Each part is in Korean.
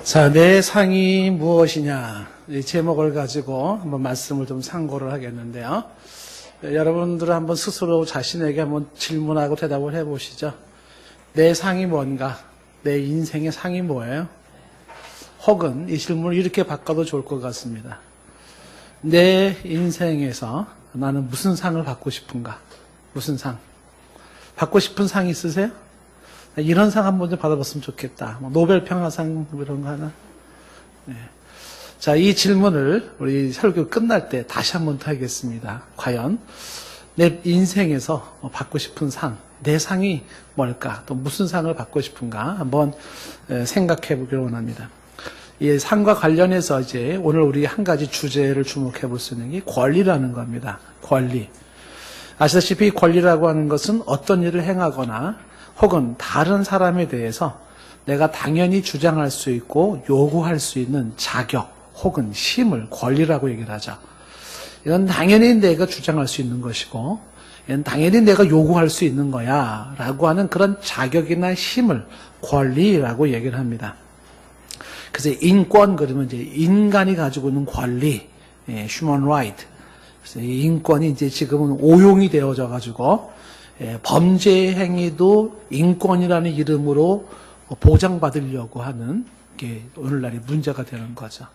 자, 내 상이 무엇이냐, 이 제목을 가지고 한번 말씀을 좀 상고를 하겠는데요. 여러분들은 한번 스스로 자신에게 한번 질문하고 대답을 해보시죠. 내 상이 뭔가? 내 인생의 상이 뭐예요? 혹은 이 질문을 이렇게 바꿔도 좋을 것 같습니다. 내 인생에서 나는 무슨 상을 받고 싶은가? 무슨 상? 받고 싶은 상 있으세요? 이런 상 한번 좀 받아봤으면 좋겠다. 노벨 평화상 이런 거 하나? 네. 자, 이 질문을 우리 설교 끝날 때 다시 한번 더 하겠습니다. 과연 내 인생에서 받고 싶은 상, 내 상이 뭘까? 또 무슨 상을 받고 싶은가? 한번 생각해 보기를 원합니다. 이 상과 관련해서 이제 오늘 우리 한 가지 주제를 주목해 볼 수 있는 게 권리라는 겁니다. 권리. 아시다시피 권리라고 하는 것은 어떤 일을 행하거나 혹은 다른 사람에 대해서 내가 당연히 주장할 수 있고 요구할 수 있는 자격 혹은 힘을 권리라고 얘기를 하죠. 이건 당연히 내가 주장할 수 있는 것이고 이건 당연히 내가 요구할 수 있는 거야 라고 하는 그런 자격이나 힘을 권리라고 얘기를 합니다. 그래서 인권 그러면 이제 인간이 가지고 있는 권리, human right. 그래서 이 인권이 이제 지금은 오용이 되어져 가지고 범죄 행위도 인권이라는 이름으로 보장받으려고 하는 게 오늘날의 문제가 되는 거죠.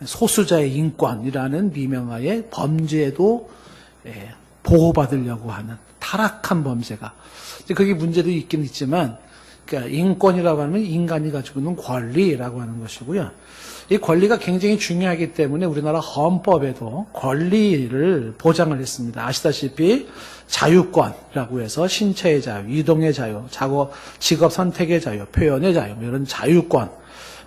소수자의 인권이라는 미명하에 범죄도 보호받으려고 하는 타락한 범죄가. 그게 문제도 있긴 있지만, 그러니까 인권이라고 하면 인간이 가지고 있는 권리라고 하는 것이고요. 이 권리가 굉장히 중요하기 때문에 우리나라 헌법에도 권리를 보장을 했습니다. 아시다시피 자유권이라고 해서 신체의 자유, 이동의 자유, 직업 선택의 자유, 표현의 자유, 이런 자유권,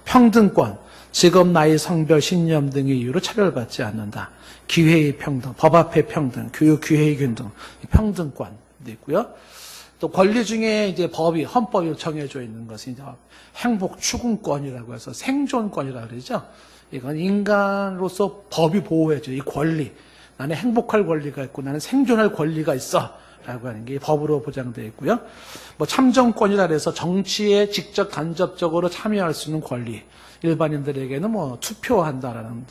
평등권, 직업, 나이, 성별, 신념 등의 이유로 차별받지 않는다. 기회의 평등, 법 앞의 평등, 교육, 기회의 균등, 평등권도 있고요. 또 권리 중에 이제 헌법이 정해져 있는 것이 이제 행복 추구권이라고 해서 생존권이라고 그러죠. 이건 인간으로서 법이 보호해줘. 이 권리. 나는 행복할 권리가 있고 나는 생존할 권리가 있어. 라고 하는 게 법으로 보장되어 있고요. 참정권이라 해서 정치에 직접 간접적으로 참여할 수 있는 권리. 일반인들에게는 투표한다라는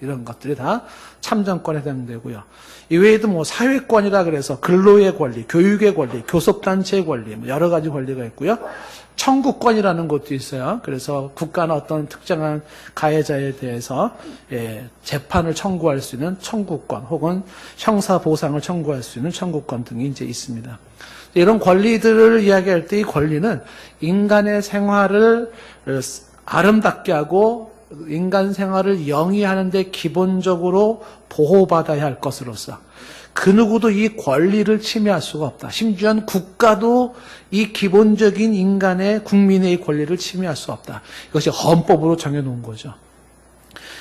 이런 것들이 다 참정권에 해당되고요. 이외에도 사회권이라 그래서 근로의 권리, 교육의 권리, 교섭단체의 권리, 여러 가지 권리가 있고요. 청구권이라는 것도 있어요. 그래서 국가나 어떤 특정한 가해자에 대해서 재판을 청구할 수 있는 청구권, 혹은 형사 보상을 청구할 수 있는 청구권 등이 이제 있습니다. 이런 권리들을 이야기할 때 이 권리는 인간의 생활을 아름답게 하고 인간 생활을 영위하는 데 기본적으로 보호받아야 할 것으로서 그 누구도 이 권리를 침해할 수가 없다. 심지어는 국가도 이 기본적인 인간의 국민의 권리를 침해할 수 없다. 이것이 헌법으로 정해놓은 거죠.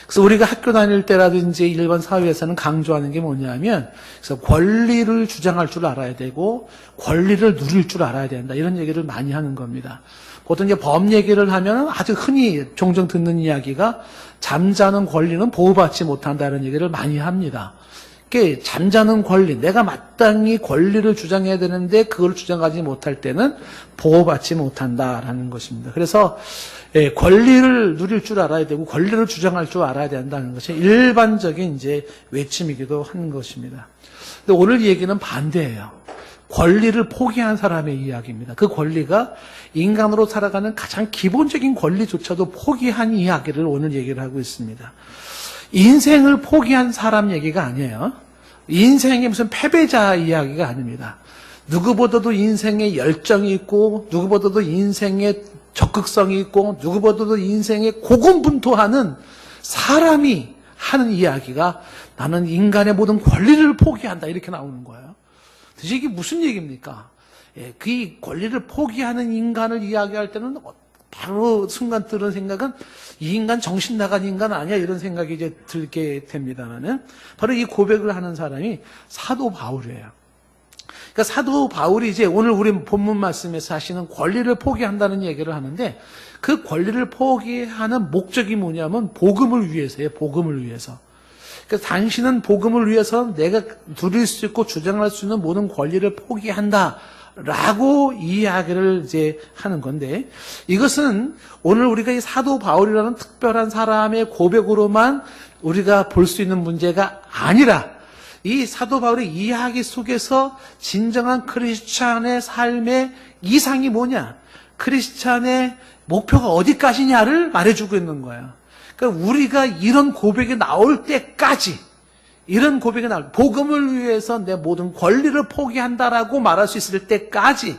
그래서 우리가 학교 다닐 때라든지 일반 사회에서는 강조하는 게 뭐냐면, 그래서 권리를 주장할 줄 알아야 되고 권리를 누릴 줄 알아야 된다. 이런 얘기를 많이 하는 겁니다. 보통 이제 법 얘기를 하면 아주 흔히 종종 듣는 이야기가 잠자는 권리는 보호받지 못한다는 얘기를 많이 합니다. 그게 잠자는 권리, 내가 마땅히 권리를 주장해야 되는데 그걸 주장하지 못할 때는 보호받지 못한다라는 것입니다. 그래서 권리를 누릴 줄 알아야 되고 권리를 주장할 줄 알아야 된다는 것이 일반적인 이제 외침이기도 한 것입니다. 근데 오늘 얘기는 반대예요. 권리를 포기한 사람의 이야기입니다. 그 권리가 인간으로 살아가는 가장 기본적인 권리조차도 포기한 이야기를 오늘 얘기를 하고 있습니다. 인생을 포기한 사람 얘기가 아니에요. 인생의 무슨 패배자 이야기가 아닙니다. 누구보다도 인생에 열정이 있고 누구보다도 인생에 적극성이 있고 누구보다도 인생에 고군분투하는 사람이 하는 이야기가 나는 인간의 모든 권리를 포기한다 이렇게 나오는 거예요. 도대체 이게 무슨 얘기입니까? 그 권리를 포기하는 인간을 이야기할 때는 바로 순간 들은 생각은 이 인간 정신 나간 인간 아니야 이런 생각이 이제 들게 됩니다만은 바로 이 고백을 하는 사람이 사도 바울이에요. 그러니까 사도 바울이 이제 오늘 우리 본문 말씀에서 하시는 권리를 포기한다는 얘기를 하는데 그 권리를 포기하는 목적이 뭐냐면 복음을 위해서예요. 복음을 위해서. 그래서 당신은 복음을 위해서 내가 누릴 수 있고 주장할 수 있는 모든 권리를 포기한다. 라고 이야기를 이제 하는 건데, 이것은 오늘 우리가 이 사도 바울이라는 특별한 사람의 고백으로만 우리가 볼 수 있는 문제가 아니라, 이 사도 바울의 이야기 속에서 진정한 크리스찬의 삶의 이상이 뭐냐, 크리스찬의 목표가 어디까지냐를 말해주고 있는 거예요. 그러니까 우리가 이런 고백이 나올 때까지, 이런 고백이 나올, 복음을 위해서 내 모든 권리를 포기한다라고 말할 수 있을 때까지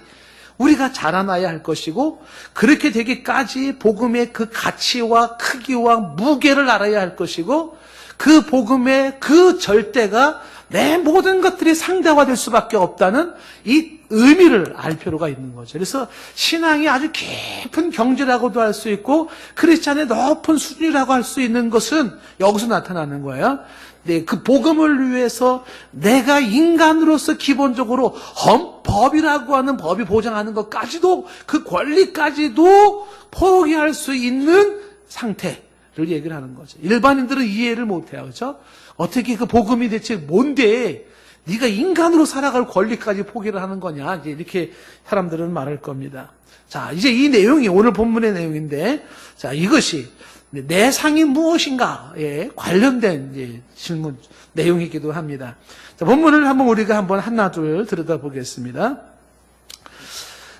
우리가 자라나야 할 것이고, 그렇게 되기까지 복음의 그 가치와 크기와 무게를 알아야 할 것이고, 그 복음의 그 절대가 내 모든 것들이 상대화될 수밖에 없다는 이 의미를 알 필요가 있는 거죠. 그래서 신앙이 아주 깊은 경지라고도 할 수 있고 크리스찬의 높은 수준이라고 할 수 있는 것은 여기서 나타나는 거예요. 네, 그 복음을 위해서 내가 인간으로서 기본적으로 헌법이라고 하는 법이 보장하는 것까지도, 그 권리까지도 포기할 수 있는 상태를 얘기를 하는 거죠. 일반인들은 이해를 못해요. 그렇죠? 어떻게 그 복음이 대체 뭔데 네가 인간으로 살아갈 권리까지 포기를 하는 거냐, 이제 이렇게 사람들은 말할 겁니다. 자, 이제 이 내용이 오늘 본문의 내용인데, 자, 이것이 내 상이 무엇인가에 관련된 이제 질문 내용이기도 합니다. 자, 본문을 우리가 하나 둘 들여다보겠습니다.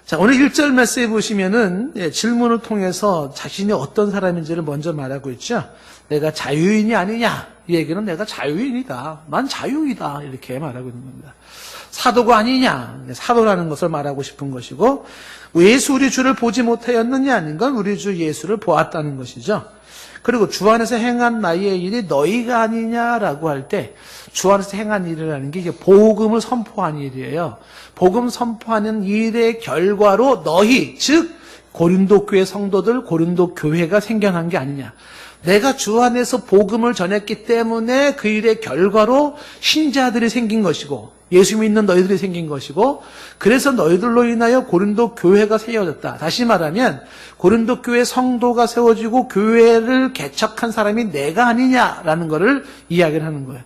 자, 오늘 1절 말씀에 보시면은 질문을 통해서 자신이 어떤 사람인지를 먼저 말하고 있죠. 내가 자유인이 아니냐? 이 얘기는 내가 자유인이다. 난 자유이다. 이렇게 말하고 있는 겁니다. 사도가 아니냐? 사도라는 것을 말하고 싶은 것이고, 예수 우리 주를 보지 못하였느냐? 아닌 건 우리 주 예수를 보았다는 것이죠. 그리고 주 안에서 행한 나의 일이 너희가 아니냐라고 할 때, 주 안에서 행한 일이라는 게 이게 복음을 선포한 일이에요. 복음 선포하는 일의 결과로 너희, 즉 고린도 교회 성도들, 고린도 교회가 생겨난 게 아니냐. 내가 주 안에서 복음을 전했기 때문에 그 일의 결과로 신자들이 생긴 것이고, 예수 믿는 너희들이 생긴 것이고, 그래서 너희들로 인하여 고린도 교회가 세워졌다. 다시 말하면 고린도 교회 성도가 세워지고 교회를 개척한 사람이 내가 아니냐라는 것을 이야기를 하는 거예요.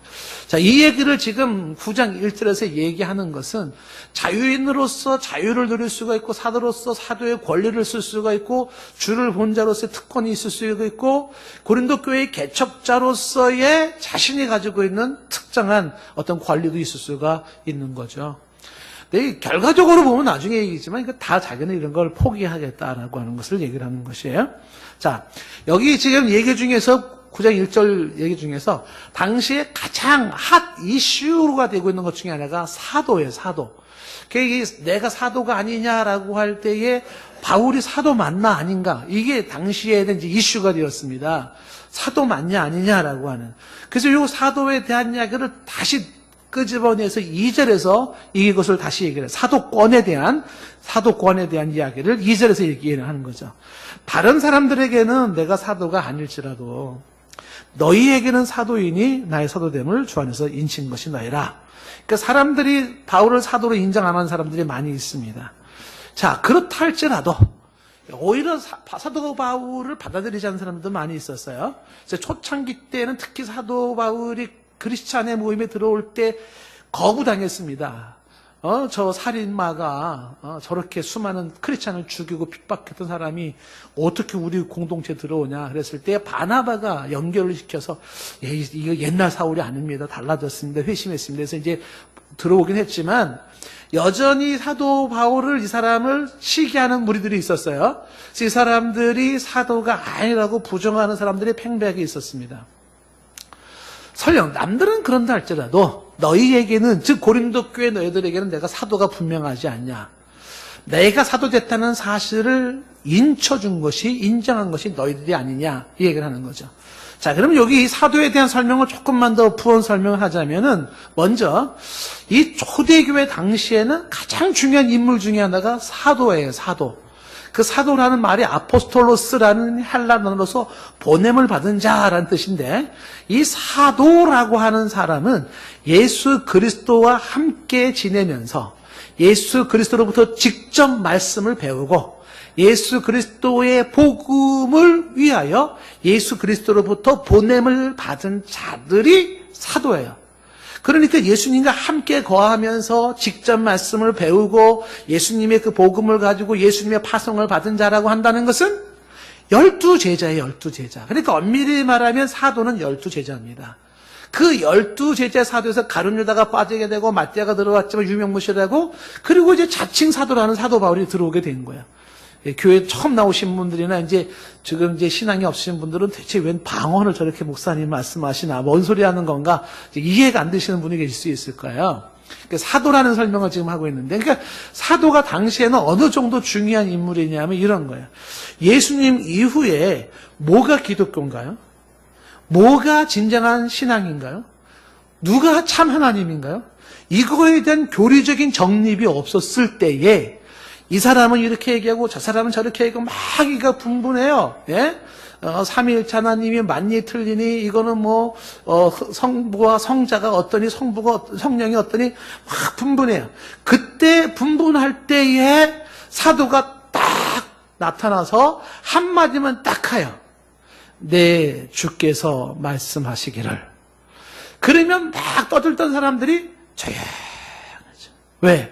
자, 이 얘기를 지금 9장 1절에서 얘기하는 것은 자유인으로서 자유를 누릴 수가 있고, 사도로서 사도의 권리를 쓸 수가 있고, 주를 본 자로서의 특권이 있을 수가 있고, 고린도 교회의 개척자로서의 자신이 가지고 있는 특정한 어떤 권리도 있을 수가 있는 거죠. 근데 결과적으로 보면 나중에 얘기지만 이거 다 자기는 이런 걸 포기하겠다라고 하는 것을 얘기를 하는 것이에요. 자, 여기 지금 얘기 중에서 9장 1절 얘기 중에서 당시에 가장 핫 이슈가 되고 있는 것 중에 하나가 사도예요, 사도. 내가 사도가 아니냐라고 할 때에 바울이 사도 맞나 아닌가, 이게 당시에는 이제 이슈가 되었습니다. 사도 맞냐 아니냐라고 하는. 그래서 이 사도에 대한 이야기를 다시 끄집어내서 2절에서 이것을 다시 얘기를 해요. 사도권에 대한 이야기를 2절에서 얘기를 하는 거죠. 다른 사람들에게는 내가 사도가 아닐지라도 너희에게는 사도이니 나의 사도됨을 주 안에서 인친 것이 너희라. 그러니까 사람들이 바울을 사도로 인정 안 하는 사람들이 많이 있습니다. 자, 그렇다 할지라도 오히려 사도 바울을 받아들이지 않는 사람들도 많이 있었어요. 초창기 때는 특히 사도 바울이 크리스찬의 모임에 들어올 때 거부당했습니다. 저 살인마가 저렇게 수많은 크리스찬을 죽이고 핍박했던 사람이 어떻게 우리 공동체에 들어오냐 그랬을 때 바나바가 연결을 시켜서 이거 옛날 사울이 아닙니다. 달라졌습니다. 회심했습니다. 그래서 이제 들어오긴 했지만 여전히 사도 바울을, 이 사람을 시기하는 무리들이 있었어요. 그래서 이 사람들이 사도가 아니라고 부정하는 사람들이 팽배하게 있었습니다. 설령 남들은 그런다 할지라도 너희에게는, 즉 고린도 교회 너희들에게는 내가 사도가 분명하지 않냐. 내가 사도 됐다는 사실을 인쳐준 것이, 인정한 것이 너희들이 아니냐, 이 얘기를 하는 거죠. 자, 그럼 여기 사도에 대한 설명을 조금만 더 부연 설명을 하자면은, 먼저 이 초대교회 당시에는 가장 중요한 인물 중에 하나가 사도예요. 사도. 그 사도라는 말이 아포스톨로스라는 헬라어로서 보냄을 받은 자라는 뜻인데, 이 사도라고 하는 사람은 예수 그리스도와 함께 지내면서 예수 그리스도로부터 직접 말씀을 배우고 예수 그리스도의 복음을 위하여 예수 그리스도로부터 보냄을 받은 자들이 사도예요. 그러니까 예수님과 함께 거하면서 직접 말씀을 배우고 예수님의 그 복음을 가지고 예수님의 파송을 받은 자라고 한다는 것은 12제자예요, 12제자. 그러니까 엄밀히 말하면 사도는 12제자입니다. 그 12제자 사도에서 가룟 유다가 빠지게 되고 마띠아가 들어왔지만 유명무실하고, 그리고 이제 자칭 사도라는 사도 바울이 들어오게 된 거예요. 교회 처음 나오신 분들이나 이제 지금 이제 신앙이 없으신 분들은 대체 웬 방언을 저렇게 목사님 말씀하시나, 뭔 소리 하는 건가, 이해가 안 되시는 분이 계실 수 있을 거예요. 그러니까 사도라는 설명을 지금 하고 있는데, 그러니까 사도가 당시에는 어느 정도 중요한 인물이냐면 이런 거예요. 예수님 이후에 뭐가 기독교인가요? 뭐가 진정한 신앙인가요? 누가 참 하나님인가요? 이거에 대한 교리적인 정립이 없었을 때에 이 사람은 이렇게 얘기하고 저 사람은 저렇게 얘기하고 막 이가 분분해요. 예? 삼위일체 하나님이 맞니 틀리니, 이거는 뭐 성부와 성자가 어떠니, 성령이 어떠니, 막 분분해요. 그때 분분할 때에 사도가 딱 나타나서 한마디만 딱 하여, 내 주께서 말씀하시기를. 그러면 막 떠들던 사람들이 조용하죠. 왜?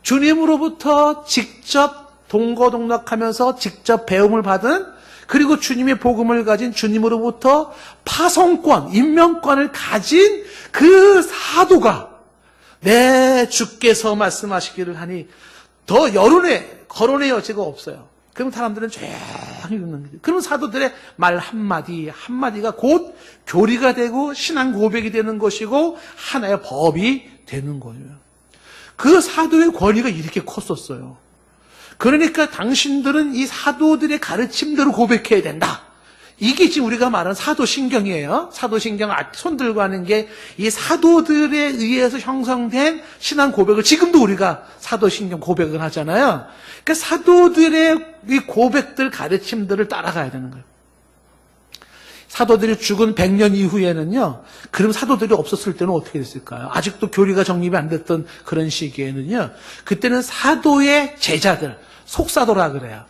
주님으로부터 직접 동거동락하면서 직접 배움을 받은, 그리고 주님의 복음을 가진, 주님으로부터 파송권, 임명권을 가진 그 사도가 내 주께서 말씀하시기를 하니 더 거론의 여지가 없어요. 그럼 사람들은 조용히 듣는 거죠. 그럼 사도들의 말 한마디가 곧 교리가 되고 신앙 고백이 되는 것이고 하나의 법이 되는 거예요. 그 사도의 권위가 이렇게 컸었어요. 그러니까 당신들은 이 사도들의 가르침대로 고백해야 된다. 이게 지금 우리가 말하는 사도신경이에요. 사도신경 손 들고 하는 게 이 사도들에 의해서 형성된 신앙 고백을 지금도 우리가 사도신경 고백을 하잖아요. 그러니까 사도들의 이 고백들, 가르침들을 따라가야 되는 거예요. 사도들이 죽은 100년 이후에는요, 그럼 사도들이 없었을 때는 어떻게 됐을까요? 아직도 교리가 정립이 안 됐던 그런 시기에는요, 그때는 사도의 제자들, 속사도라 그래요.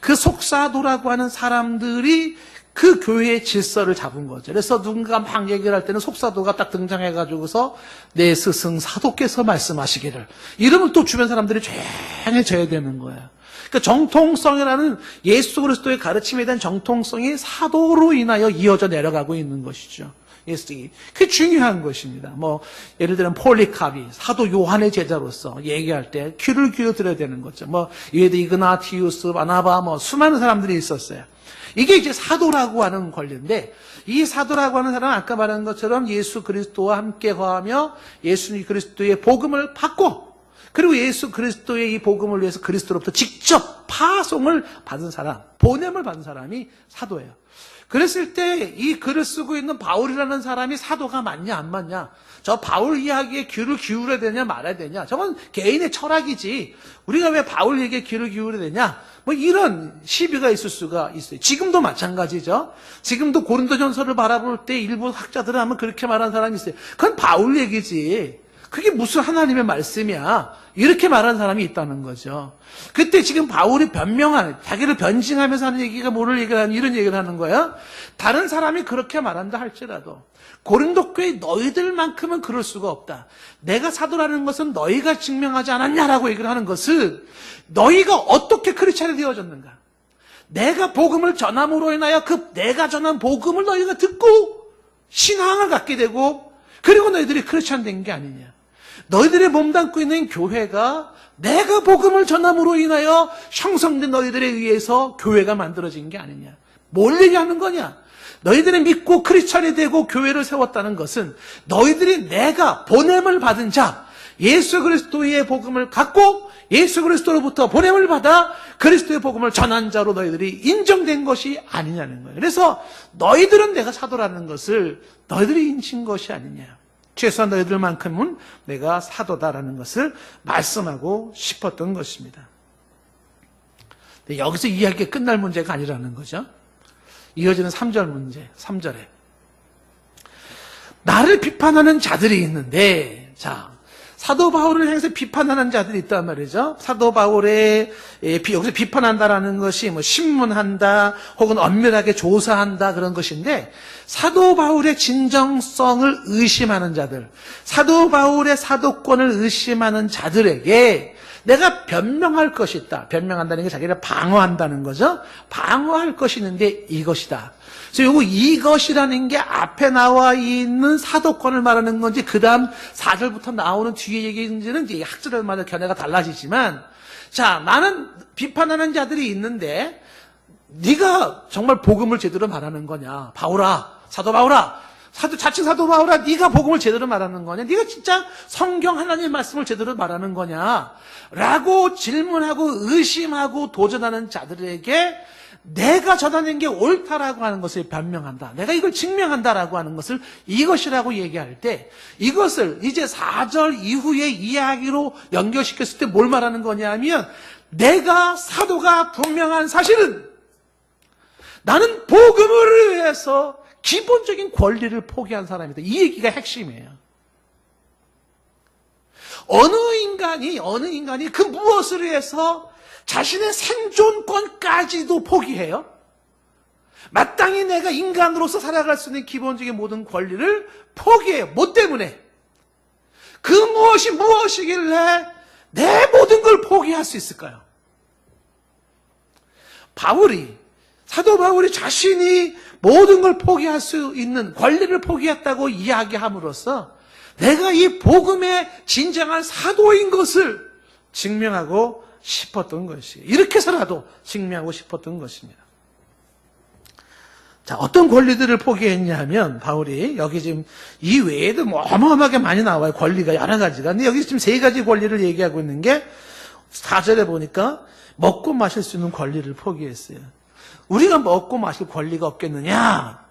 그 속사도라고 하는 사람들이 그 교회의 질서를 잡은 거죠. 그래서 누군가 막 얘기를 할 때는 속사도가 딱 등장해가지고서 내 스승 사도께서 말씀하시기를, 이러면 또 주변 사람들이 조용해져야 되는 거예요. 그러니까 정통성이라는 예수 그리스도의 가르침에 대한 정통성이 사도로 인하여 이어져 내려가고 있는 것이죠. 그게 중요한 것입니다. 뭐 예를 들면 폴리카비, 사도 요한의 제자로서 얘기할 때 귀를 기울여야 되는 거죠. 뭐 이에도 이그나티우스, 바나바, 뭐 수많은 사람들이 있었어요. 이게 이제 사도라고 하는 권리인데, 이 사도라고 하는 사람은 아까 말한 것처럼 예수 그리스도와 함께 거하며 예수 그리스도의 복음을 받고, 그리고 예수 그리스도의 이 복음을 위해서 그리스도로부터 직접 파송을 받은 사람, 보냄을 받은 사람이 사도예요. 그랬을 때 이 글을 쓰고 있는 바울이라는 사람이 사도가 맞냐 안 맞냐, 저 바울 이야기에 귀를 기울여야 되냐 말아야 되냐, 저건 개인의 철학이지 우리가 왜 바울 얘기에 귀를 기울여야 되냐, 뭐 이런 시비가 있을 수가 있어요. 지금도 마찬가지죠. 지금도 고린도전서를 바라볼 때 일부 학자들은 아마 그렇게 말하는 사람이 있어요. 그건 바울 얘기지, 그게 무슨 하나님의 말씀이야, 이렇게 말하는 사람이 있다는 거죠. 그때 지금 바울이 변명하는, 자기를 변증하면서 하는 얘기가 뭐를 얘기하는, 이런 얘기를 하는 거야. 다른 사람이 그렇게 말한다 할지라도 고린도 교회 너희들만큼은 그럴 수가 없다. 내가 사도라는 것은 너희가 증명하지 않았냐라고 얘기를 하는 것은, 너희가 어떻게 크리스찬이 되어졌는가, 내가 복음을 전함으로 인하여 그 내가 전한 복음을 너희가 듣고 신앙을 갖게 되고, 그리고 너희들이 크리스찬 된 게 아니냐. 너희들이 몸담고 있는 교회가 내가 복음을 전함으로 인하여 형성된 너희들에 의해서 교회가 만들어진 게 아니냐. 뭘 얘기하는 거냐? 너희들이 믿고 크리스찬이 되고 교회를 세웠다는 것은 너희들이 내가 보냄을 받은 자, 예수 그리스도의 복음을 갖고 예수 그리스도로부터 보냄을 받아 그리스도의 복음을 전한 자로 너희들이 인정된 것이 아니냐는 거예요. 그래서 너희들은 내가 사도라는 것을 너희들이 인친 것이 아니냐. 최소한 너희들만큼은 내가 사도다라는 것을 말씀하고 싶었던 것입니다. 근데 여기서 이야기가 끝날 문제가 아니라는 거죠. 이어지는 3절 문제, 3절에 나를 비판하는 자들이 있는데, 자, 사도 바울을 향해서 비판하는 자들이 있단 말이죠. 사도 바울의 여기서 비판한다라는 것이 뭐 신문한다 혹은 엄밀하게 조사한다 그런 것인데, 사도 바울의 진정성을 의심하는 자들, 사도 바울의 사도권을 의심하는 자들에게 내가 변명할 것이 있다. 변명한다는 게 자기를 방어한다는 거죠. 방어할 것이 있는데 이것이다. 그래서 요거 이것이라는 게 앞에 나와 있는 사도권을 말하는 건지 그 다음 4절부터 나오는 뒤에 얘기인지는 이제 학자들마다 견해가 달라지지만, 자, 나는 비판하는 자들이 있는데 네가 정말 복음을 제대로 말하는 거냐? 바울아, 사도 바울아, 자칭 사도 바울아, 네가 복음을 제대로 말하는 거냐? 네가 진짜 성경 하나님의 말씀을 제대로 말하는 거냐? 라고 질문하고 의심하고 도전하는 자들에게 내가 전하는 게 옳다라고 하는 것을 변명한다. 내가 이걸 증명한다라고 하는 것을 이것이라고 얘기할 때, 이것을 이제 4절 이후의 이야기로 연결시켰을 때 뭘 말하는 거냐면, 내가 사도가 분명한 사실은 나는 복음을 위해서 기본적인 권리를 포기한 사람이다. 이 얘기가 핵심이에요. 어느 인간이 그 무엇을 위해서 자신의 생존권까지도 포기해요? 마땅히 내가 인간으로서 살아갈 수 있는 기본적인 모든 권리를 포기해요. 뭐 때문에? 그 무엇이 무엇이길래 내 모든 걸 포기할 수 있을까요? 사도 바울이 자신이 모든 걸 포기할 수 있는 권리를 포기했다고 이야기함으로써 내가 이 복음의 진정한 사도인 것을 증명하고 싶었던 것이에요. 이렇게 해서라도 증명하고 싶었던 것입니다. 자, 어떤 권리들을 포기했냐면, 바울이 여기 지금 이 외에도 뭐 어마어마하게 많이 나와요. 권리가 여러 가지가. 근데 여기 지금 3가지 권리를 얘기하고 있는 게 4절에 보니까 먹고 마실 수 있는 권리를 포기했어요. 우리가 먹고 마실 권리가 없겠느냐?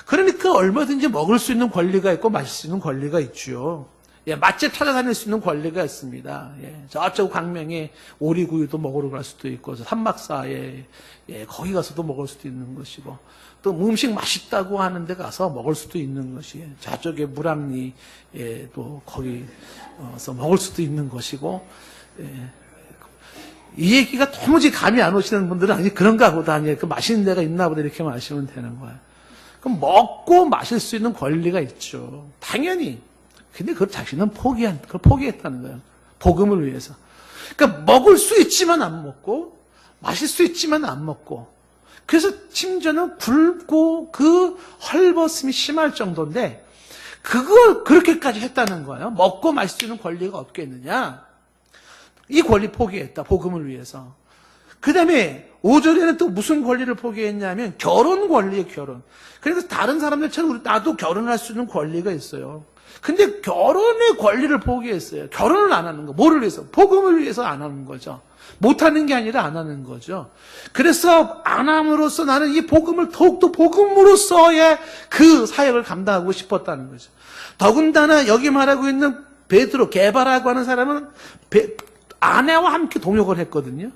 그러니까 얼마든지 먹을 수 있는 권리가 있고 마실 수 있는 권리가 있죠. 예, 맛집 찾아다닐 수 있는 권리가 있습니다. 예, 저쪽 광명에 오리구이도 먹으러 갈 수도 있고, 산막사에 거기 가서도 먹을 수도 있는 것이고, 또 음식 맛있다고 하는 데 가서 먹을 수도 있는 것이에요. 저쪽에 무랑리 또 거기서 먹을 수도 있는 것이고, 이 얘기가 도무지 감이 안 오시는 분들은 아니 그런가 보다, 아니 그 맛있는 데가 있나 보다 이렇게 마시면 되는 거예요. 그럼 먹고 마실 수 있는 권리가 있죠. 당연히. 근데 그걸 자신은 그걸 포기했다는 거예요. 복음을 위해서. 그러니까 먹을 수 있지만 안 먹고, 마실 수 있지만 안 먹고, 그래서 심지어는 굶고 그 헐벗음이 심할 정도인데, 그걸 그렇게까지 했다는 거예요. 먹고 마실 수 있는 권리가 없겠느냐? 이 권리 포기했다. 복음을 위해서. 그 다음에 5절에는 또 무슨 권리를 포기했냐면 결혼 권리예요. 결혼. 그래서 다른 사람들처럼 나도 결혼할 수 있는 권리가 있어요. 근데 결혼의 권리를 포기했어요. 결혼을 안 하는 거. 뭐를 위해서? 복음을 위해서 안 하는 거죠. 못하는 게 아니라 안 하는 거죠. 그래서 안 함으로써 나는 이 복음을 더욱더 복음으로서의 그 사역을 감당하고 싶었다는 거죠. 더군다나 여기 말하고 있는 베드로, 게바라고 하는 사람은 아내와 함께 동역을 했거든요.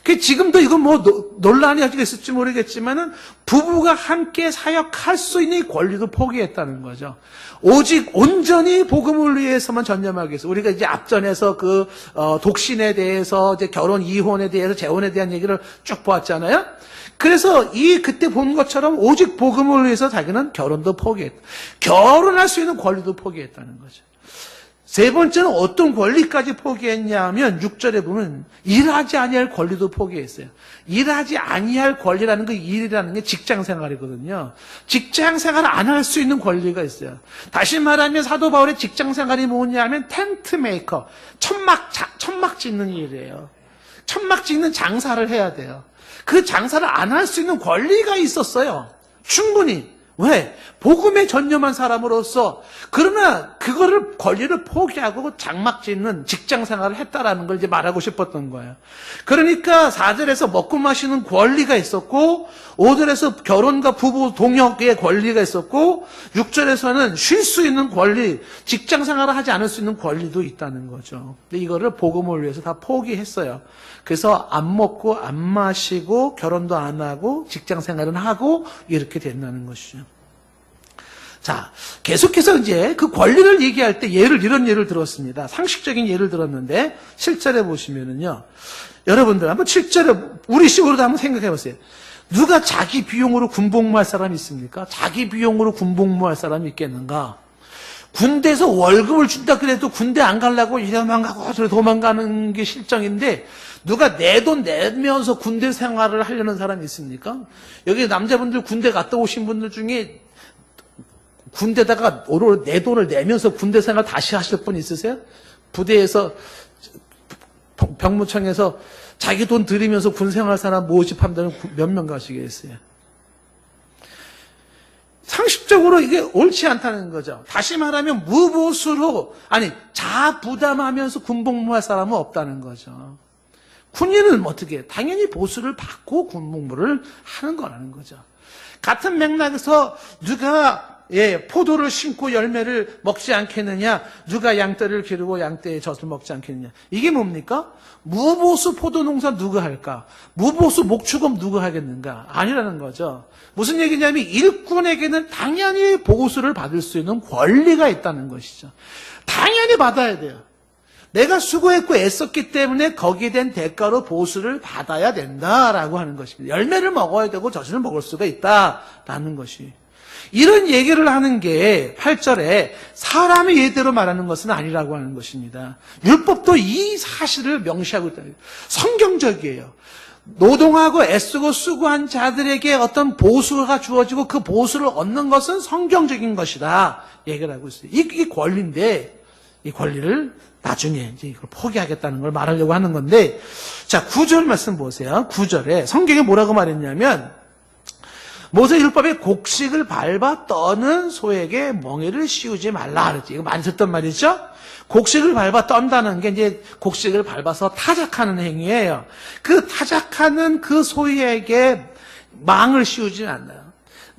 그 지금도 이건 뭐 논란이 아직 있을지 모르겠지만은 부부가 함께 사역할 수 있는 권리도 포기했다는 거죠. 오직 온전히 복음을 위해서만 전념하기 위해서. 우리가 이제 앞전에서 그 독신에 대해서, 이제 결혼 이혼에 대해서, 재혼에 대한 얘기를 쭉 보았잖아요. 그래서 그때 본 것처럼 오직 복음을 위해서 자기는 결혼도 포기했다. 결혼할 수 있는 권리도 포기했다는 거죠. 3번째는 어떤 권리까지 포기했냐면 6절에 보면 일하지 아니할 권리도 포기했어요. 일하지 아니할 권리라는 거, 일이라는 게 직장생활이거든요. 직장생활을 안 할 수 있는 권리가 있어요. 다시 말하면 사도 바울의 직장생활이 뭐냐면 텐트 메이커, 천막 짓는 일이에요. 천막 짓는 장사를 해야 돼요. 그 장사를 안 할 수 있는 권리가 있었어요. 충분히. 왜? 복음에 전념한 사람으로서. 그러나 그거를 권리를 포기하고 장막 짓는 직장 생활을 했다라는 걸 이제 말하고 싶었던 거예요. 그러니까 4절에서 먹고 마시는 권리가 있었고, 5절에서 결혼과 부부 동역의 권리가 있었고, 6절에서는 쉴 수 있는 권리, 직장 생활을 하지 않을 수 있는 권리도 있다는 거죠. 근데 이거를 복음을 위해서 다 포기했어요. 그래서 안 먹고 안 마시고 결혼도 안 하고 직장 생활은 하고 이렇게 된다는 것이죠. 자, 계속해서 이제 그 권리를 얘기할 때 이런 예를 들었습니다. 상식적인 예를 들었는데, 7절에 보시면은요. 여러분들 한번 7절에 우리식으로도 한번 생각해 보세요. 누가 자기 비용으로 군복무할 사람이 있습니까? 자기 비용으로 군복무할 사람이 있겠는가? 군대에서 월급을 준다 그래도 군대 안 가려고 이래만 가고 저래 도망가는 게 실정인데 누가 내 돈 내면서 군대 생활을 하려는 사람이 있습니까? 여기 남자분들 군대 갔다 오신 분들 중에 군대다가 내 돈을 내면서 군대 생활 다시 하실 분 있으세요? 부대에서 병무청에서 자기 돈 들이면서 군 생활 사람 모집한다면 몇 명 가시겠어요? 상식적으로 이게 옳지 않다는 거죠. 다시 말하면 무보수로 자부담하면서 군복무할 사람은 없다는 거죠. 군인은 어떻게 해요? 당연히 보수를 받고 군복무를 하는 거라는 거죠. 같은 맥락에서 누가 포도를 심고 열매를 먹지 않겠느냐, 누가 양떼를 기르고 양떼의 젖을 먹지 않겠느냐. 이게 뭡니까? 무보수 포도 농사 누가 할까? 무보수 목축업 누가 하겠는가? 아니라는 거죠. 무슨 얘기냐면 일꾼에게는 당연히 보수를 받을 수 있는 권리가 있다는 것이죠. 당연히 받아야 돼요. 내가 수고했고 애썼기 때문에 거기에 대한 대가로 보수를 받아야 된다라고 하는 것입니다. 열매를 먹어야 되고 젖을 먹을 수가 있다라는 것이. 이런 얘기를 하는 게 8절에 사람의 예대로 말하는 것은 아니라고 하는 것입니다. 율법도 이 사실을 명시하고 있다. 성경적이에요. 노동하고 애쓰고 수고한 자들에게 어떤 보수가 주어지고 그 보수를 얻는 것은 성경적인 것이다. 얘기를 하고 있어요. 이게 권리인데 이 권리를 나중에 이제 이걸 포기하겠다는 걸 말하려고 하는 건데, 자, 9절 말씀 보세요. 9절에 성경에 뭐라고 말했냐면 모세율법에 곡식을 밟아 떠는 소에게 멍에를 씌우지 말라 그랬지. 이거 많이 듣던 말이죠? 곡식을 밟아 떤다는 게 이제 곡식을 밟아서 타작하는 행위예요. 그 타작하는 그 소에게 망을 씌우지 않나요?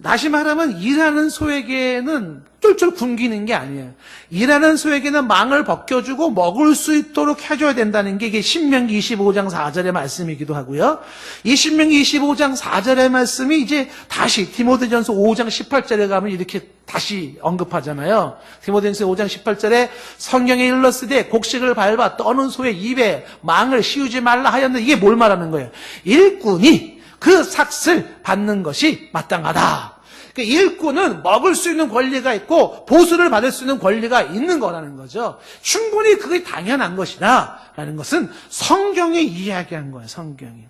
다시 말하면 일하는 소에게는 쫄쫄 굶기는 게 아니에요. 일하는 소에게는 망을 벗겨주고 먹을 수 있도록 해줘야 된다는 게 이게 신명기 25장 4절의 말씀이기도 하고요. 이 신명기 25장 4절의 말씀이 이제 다시 디모데전서 5장 18절에 가면 이렇게 다시 언급하잖아요. 디모데전서 5장 18절에 성경에 일렀으되 곡식을 밟아 떠는 소의 입에 망을 씌우지 말라 하였는데 이게 뭘 말하는 거예요? 일꾼이 그 삭을 받는 것이 마땅하다. 일꾼은 먹을 수 있는 권리가 있고 보수를 받을 수 있는 권리가 있는 거라는 거죠. 충분히 그게 당연한 것이다 라는 것은 성경이 이야기한 거예요. 성경이.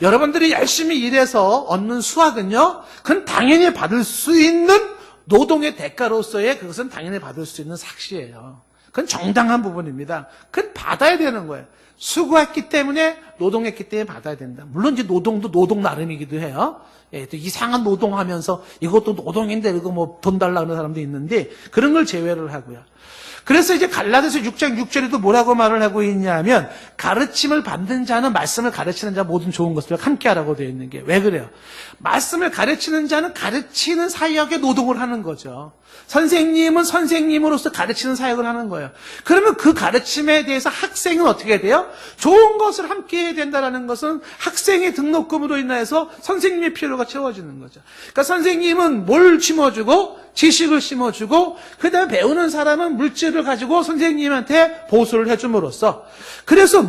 여러분들이 열심히 일해서 얻는 수확은요, 그건 당연히 받을 수 있는 노동의 대가로서의 그것은 당연히 받을 수 있는 삭시예요. 그건 정당한 부분입니다. 그건 받아야 되는 거예요. 수고했기 때문에, 노동했기 때문에 받아야 된다. 물론 이제 노동도 노동 나름이기도 해요. 또 이상한 노동하면서 이것도 노동인데 이거 뭐 돈 달라 그러는 사람도 있는데 그런 걸 제외를 하고요. 그래서 이제 갈라디아서 6장 6절에도 뭐라고 말을 하고 있냐면 가르침을 받는 자는 말씀을 가르치는 자 모든 좋은 것을 함께 하라고 되어 있는 게 왜 그래요? 말씀을 가르치는 자는 가르치는 사역에 노동을 하는 거죠. 선생님은 선생님으로서 가르치는 사역을 하는 거예요. 그러면 그 가르침에 대해서 학생은 어떻게 돼요? 좋은 것을 함께 해야 된다는 것은 학생의 등록금으로 인해서 선생님의 필요가 채워지는 거죠. 그러니까 선생님은 뭘 심어주고 지식을 심어주고 그 다음에 배우는 사람은 물질을 가지고 선생님한테 보수를 해줌으로써 그래서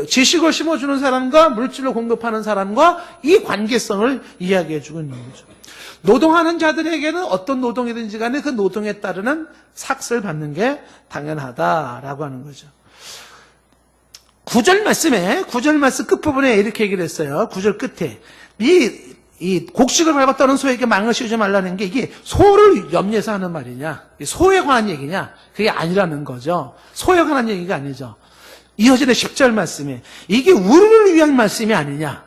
지식을 심어주는 사람과 물질을 공급하는 사람과 이 관계성을 이야기해주고 있는 거죠. 노동하는 자들에게는 어떤 노동이든지 간에 그 노동에 따르는 삭을 받는 게 당연하다라고 하는 거죠. 9절 말씀 끝부분에 이렇게 얘기를 했어요. 9절 끝에 이 곡식을 밟아 떠는 소에게 망을 씌우지 말라는 게 이게 소를 염려해서 하는 말이냐, 소에 관한 얘기냐, 그게 아니라는 거죠. 소에 관한 얘기가 아니죠. 이어지는 10절 말씀에 이게 우리를 위한 말씀이 아니냐,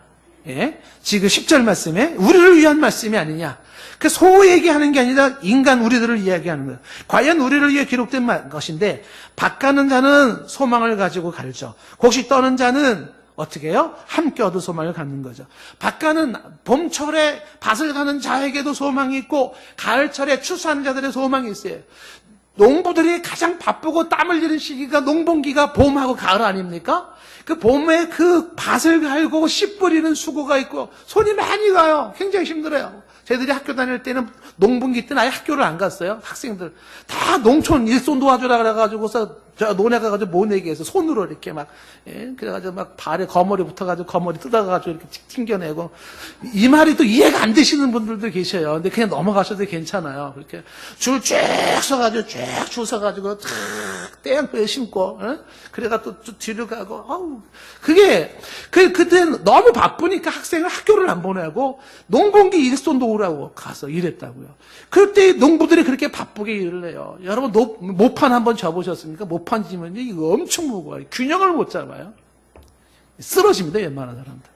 지금 10절 말씀에 우리를 위한 말씀이 아니냐. 그 소 얘기하는 게 아니라 인간 우리들을 이야기하는 거예요. 과연 우리를 위해 기록된 것인데 밭가는 자는 소망을 가지고 갈죠. 곡식 떠는 자는 어떻게 해요? 함께 얻을 소망을 갖는 거죠. 밭가는 봄철에 밭을 가는 자에게도 소망이 있고 가을철에 추수하는 자들의 소망이 있어요. 농부들이 가장 바쁘고 땀 흘리는 시기가 농번기가 봄하고 가을 아닙니까? 그 봄에 그 밭을 갈고 씨 뿌리는 수고가 있고 손이 많이 가요. 굉장히 힘들어요. 저희들이 학교 다닐 때는 농번기 때는 아예 학교를 안 갔어요. 학생들 다 농촌 일손 도와주라 그래가지고서 저 논에 가가지고 모내기 해서 손으로 이렇게 막, 예, 그래가지고 막 발에 거머리 붙어가지고 거머리 뜯어가지고 이렇게 튕겨내고 이 말이 또 이해가 안 되시는 분들도 계셔요. 근데 그냥 넘어가셔도 괜찮아요. 그렇게 줄 쭉 서가지고 쭉 줄 서가지고 탁 땡을 심고, 예? 그래가 또 뒤로 가고, 아우 그게 그때 너무 바쁘니까 학생을 학교를 안 보내고 농번기 일손 도우라고 가서 일했다고요. 그때 농부들이 그렇게 바쁘게 일을 해요. 여러분 모판 한번 져보셨습니까? 모판 지면 이거 엄청 무거워요. 균형을 못 잡아요. 쓰러집니다, 웬만한 사람들.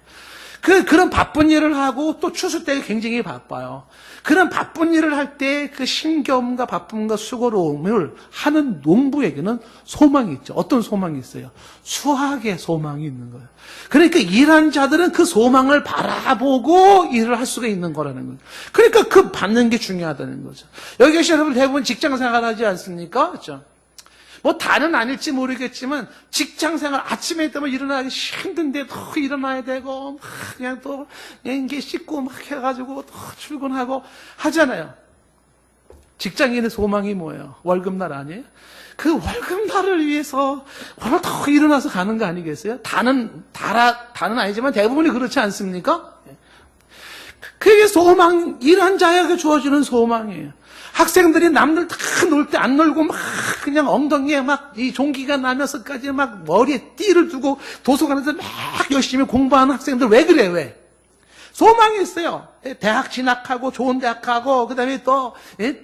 그런 바쁜 일을 하고 또 추수 때 굉장히 바빠요. 그런 바쁜 일을 할 때 그 신경과 바쁨과 수고로움을 하는 농부에게는 소망이 있죠. 어떤 소망이 있어요? 수확의 소망이 있는 거예요. 그러니까 일하는 자들은 그 소망을 바라보고 일을 할 수가 있는 거라는 거예요. 그러니까 그 받는 게 중요하다는 거죠. 여기 계신 여러분 대부분 직장 생활하지 않습니까? 그렇죠? 뭐 다는 아닐지 모르겠지만 직장생활 아침에 되면 일어나기 힘든데 또 일어나야 되고 그냥 또 이게 씻고 막 해가지고 또 출근하고 하잖아요. 직장인의 소망이 뭐예요? 월급날 아니에요? 그 월급날을 위해서 오늘 더 일어나서 가는 거 아니겠어요? 다는 아니지만 대부분이 그렇지 않습니까? 그게 소망, 일한 자에게 주어지는 소망이에요. 학생들이 남들 다 놀 때 안 놀고 막 그냥 엉덩이에 막 이 종기가 나면서까지 막 머리에 띠를 두고 도서관에서 막 열심히 공부하는 학생들 왜 그래, 왜? 소망이 있어요. 대학 진학하고 좋은 대학 가고 그다음에 또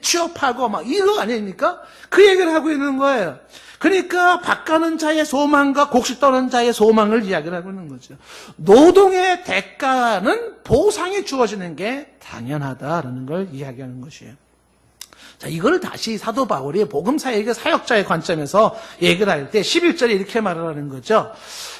취업하고 막 이거 아닙니까? 그 얘기를 하고 있는 거예요. 그러니까 밭가는 자의 소망과 곡식 떠는 자의 소망을 이야기를 하고 있는 거죠. 노동의 대가는 보상이 주어지는 게 당연하다라는 걸 이야기하는 것이에요. 자, 이걸 다시 사도 바울이 복음사역의 사역자의 관점에서 얘기를 할 때 11절에 이렇게 말을 하는 거죠.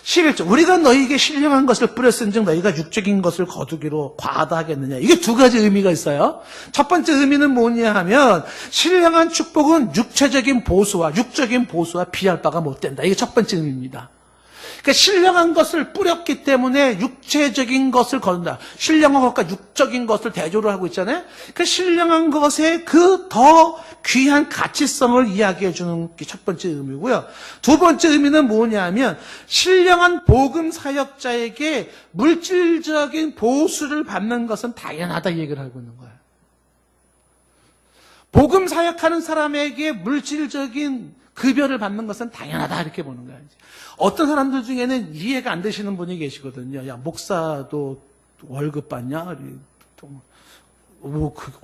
11절, 우리가 너희에게 신령한 것을 뿌렸은즉 너희가 육적인 것을 거두기로 과다하겠느냐. 이게 두 가지 의미가 있어요. 첫 번째 의미는 뭐냐 하면 신령한 축복은 육체적인 보수와 육적인 보수와 비할 바가 못 된다. 이게 첫 번째 의미입니다. 그러니까 신령한 것을 뿌렸기 때문에 육체적인 것을 거둔다. 신령한 것과 육적인 것을 대조를 하고 있잖아요. 그 신령한 것의 그 더 귀한 가치성을 이야기해 주는 게 첫 번째 의미고요. 두 번째 의미는 뭐냐면 신령한 복음 사역자에게 물질적인 보수를 받는 것은 당연하다 얘기를 하고 있는 거예요. 복음 사역하는 사람에게 물질적인 급여를 받는 것은 당연하다 이렇게 보는 거예요. 어떤 사람들 중에는 이해가 안 되시는 분이 계시거든요. 야, 목사도 월급 받냐?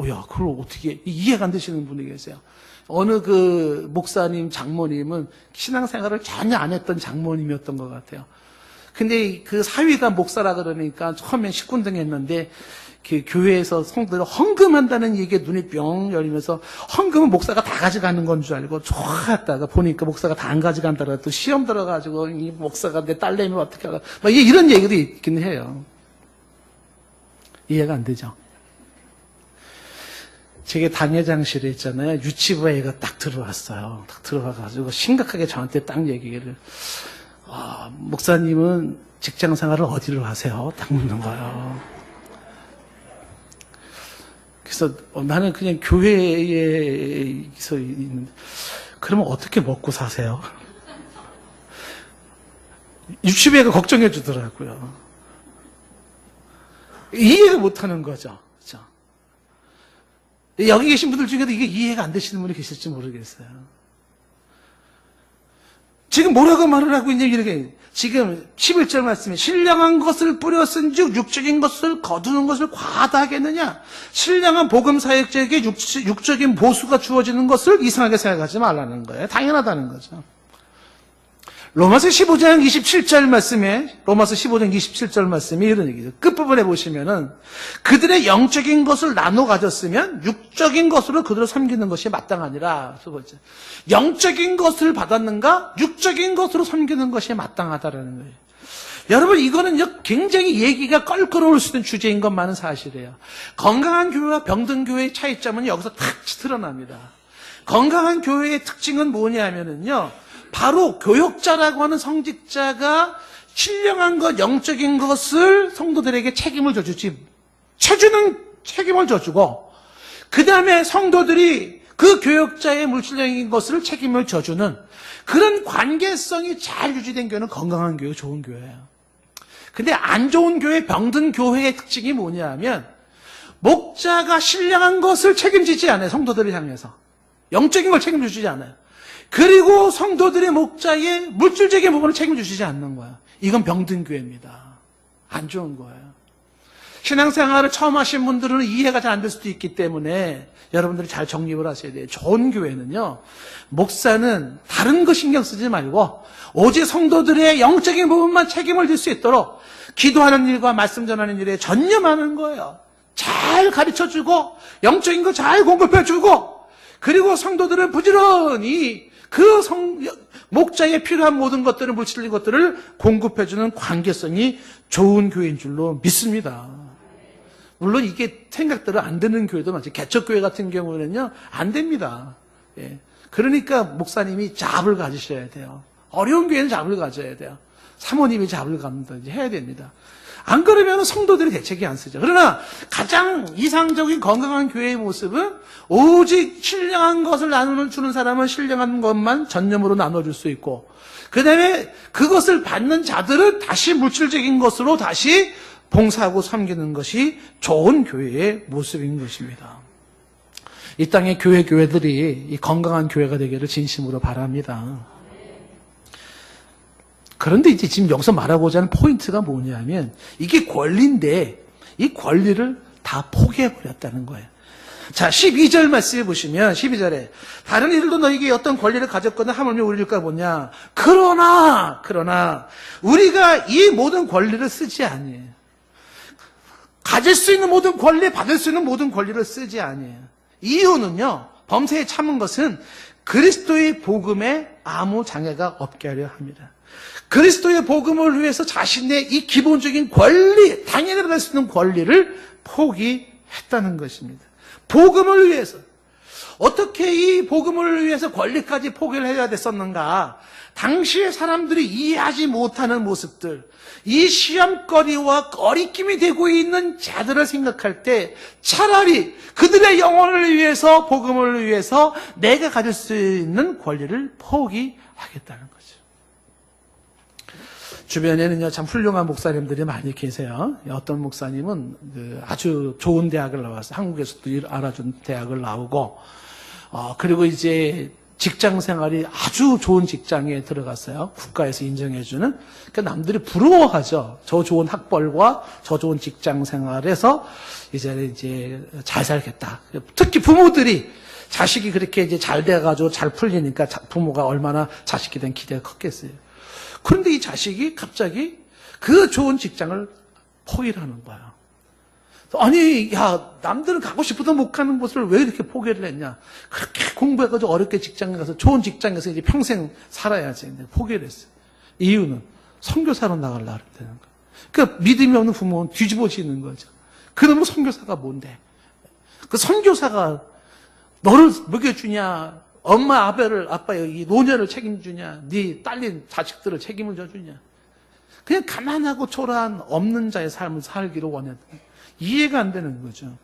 야, 그걸 어떻게 이해가 안 되시는 분이 계세요. 어느 그 목사님, 장모님은 신앙생활을 전혀 안 했던 장모님이었던 것 같아요. 근데 그 사위가 목사라 그러니까 처음엔 시큰둥했는데 그 교회에서 성도들 헌금한다는 얘기에 눈이 뿅 열리면서 헌금은 목사가 다 가져가는 건 줄 알고 좋았다가 보니까 목사가 다 안 가져간다고 또 시험 들어가지고 이 목사가 내 딸내미 어떻게 하나 막 이런 얘기도 있긴 해요. 이해가 안 되죠? 제게 당회장실에 있잖아요. 유치부 애가 딱 들어왔어요. 딱 들어와가지고 심각하게 저한테 딱 얘기를 목사님은 직장 생활을 어디로 하세요? 딱 묻는 거예요. 그래서 나는 그냥 교회에서 있는데 그러면 어떻게 먹고 사세요? 유치부애가 걱정해 주더라고요. 이해가 못하는 거죠. 그렇죠? 여기 계신 분들 중에도 이게 이해가 안 되시는 분이 계실지 모르겠어요. 지금 뭐라고 말을 하고 있냐면 이렇게 지금 11절 말씀에 신령한 것을 뿌렸은즉 육적인 것을 거두는 것을 과다하겠느냐. 신령한 복음 사역자에게 육적인 보수가 주어지는 것을 이상하게 생각하지 말라는 거예요. 당연하다는 거죠. 로마서 15장 27절 말씀에 로마서 15장 27절 말씀이 이런 얘기죠. 끝부분에 보시면은 그들의 영적인 것을 나눠 가졌으면 육적인 것으로 그들을 섬기는 것이 마땅하니라. 영적인 것을 받았는가 육적인 것으로 섬기는 것이 마땅하다라는 거예요. 여러분 이거는 굉장히 얘기가 껄끄러울 수 있는 주제인 것만은 사실이에요. 건강한 교회와 병든 교회의 차이점은 여기서 탁 드러납니다. 건강한 교회의 특징은 뭐냐면요. 바로 교역자라고 하는 성직자가 신령한 것, 영적인 것을 성도들에게 책임을 져주지, 체주는 책임을 져주고, 그 다음에 성도들이 그 교역자의 물질적인 것을 책임을 져주는 그런 관계성이 잘 유지된 교회는 건강한 교회, 좋은 교회예요. 근데 안 좋은 교회, 병든 교회의 특징이 뭐냐면, 목자가 신령한 것을 책임지지 않아요. 성도들을 향해서. 영적인 걸 책임주지 않아요. 그리고 성도들의 목자의 물질적인 부분을 책임주시지 않는 거예요. 이건 병든 교회입니다. 안 좋은 거예요. 신앙생활을 처음 하신 분들은 이해가 잘 안 될 수도 있기 때문에 여러분들이 잘 정립을 하셔야 돼요. 좋은 교회는요, 목사는 다른 거 신경 쓰지 말고 오직 성도들의 영적인 부분만 책임을 질 수 있도록 기도하는 일과 말씀 전하는 일에 전념하는 거예요. 잘 가르쳐주고 영적인 거 잘 공급해주고, 그리고 성도들은 부지런히 그 목자에 필요한 모든 것들을, 물질적인 것들을 공급해주는 관계성이 좋은 교회인 줄로 믿습니다. 물론 이게 생각대로 안 되는 교회도 많죠. 개척교회 같은 경우는요, 안 됩니다. 예. 그러니까 목사님이 잡을 가지셔야 돼요. 어려운 교회는 잡을 가져야 돼요. 사모님이 잡을 갖는다든지 해야 됩니다. 안 그러면 성도들이 대책이 안 쓰죠. 그러나 가장 이상적인 건강한 교회의 모습은 오직 신령한 것을 나눠주는 사람은 신령한 것만 전념으로 나눠줄 수 있고, 그 다음에 그것을 받는 자들은 다시 물질적인 것으로 다시 봉사하고 섬기는 것이 좋은 교회의 모습인 것입니다. 이 땅의 교회들이 이 건강한 교회가 되기를 진심으로 바랍니다. 그런데 이제 지금 여기서 말하고자 하는 포인트가 뭐냐면, 이게 권리인데 이 권리를 다 포기해버렸다는 거예요. 자, 12절 말씀해 보시면, 12절에 다른 이들도 너에게 어떤 권리를 가졌거나 하물며 우리일까 보냐. 그러나 우리가 이 모든 권리를 쓰지 아니에요. 가질 수 있는 모든 권리, 받을 수 있는 모든 권리를 쓰지 아니에요. 이유는요, 범사에 참은 것은 그리스도의 복음에 아무 장애가 없게 하려 합니다. 그리스도의 복음을 위해서 자신의 이 기본적인 권리, 당연히 받을 수 있는 권리를 포기했다는 것입니다. 복음을 위해서. 어떻게 이 복음을 위해서 권리까지 포기를 해야 됐었는가? 당시의 사람들이 이해하지 못하는 모습들, 이 시험거리와 거리낌이 되고 있는 자들을 생각할 때 차라리 그들의 영혼을 위해서, 복음을 위해서 내가 가질 수 있는 권리를 포기하겠다는 거죠. 주변에는요, 참 훌륭한 목사님들이 많이 계세요. 어떤 목사님은 아주 좋은 대학을 나와서 한국에서도 알아준 대학을 나오고, 그리고 이제 직장 생활이 아주 좋은 직장에 들어갔어요. 국가에서 인정해주는. 그러니까 남들이 부러워하죠. 저 좋은 학벌과 저 좋은 직장 생활에서 이제 잘 살겠다. 특히 부모들이 자식이 그렇게 이제 잘 돼가지고 잘 풀리니까 부모가 얼마나 자식에 대한 기대가 컸겠어요. 그런데 이 자식이 갑자기 그 좋은 직장을 포기를 하는 거예요. 아니, 야, 남들은 가고 싶어도 못 가는 곳을 왜 이렇게 포기를 했냐. 그렇게 공부해가지고 어렵게 직장에 가서 좋은 직장에서 이제 평생 살아야지. 근데 포기를 했어요. 이유는 선교사로 나가려고 했다는 거예요. 그러니까 믿음이 없는 부모는 뒤집어지는 거죠. 그러면 선교사가 뭔데? 그 선교사가 너를 먹여주냐? 엄마, 아빠의 이 노년을 책임주냐? 네 딸린 자식들을 책임을 져주냐? 그냥 가난하고 초라한 없는 자의 삶을 살기를 원했다. 이해가 안 되는 거죠.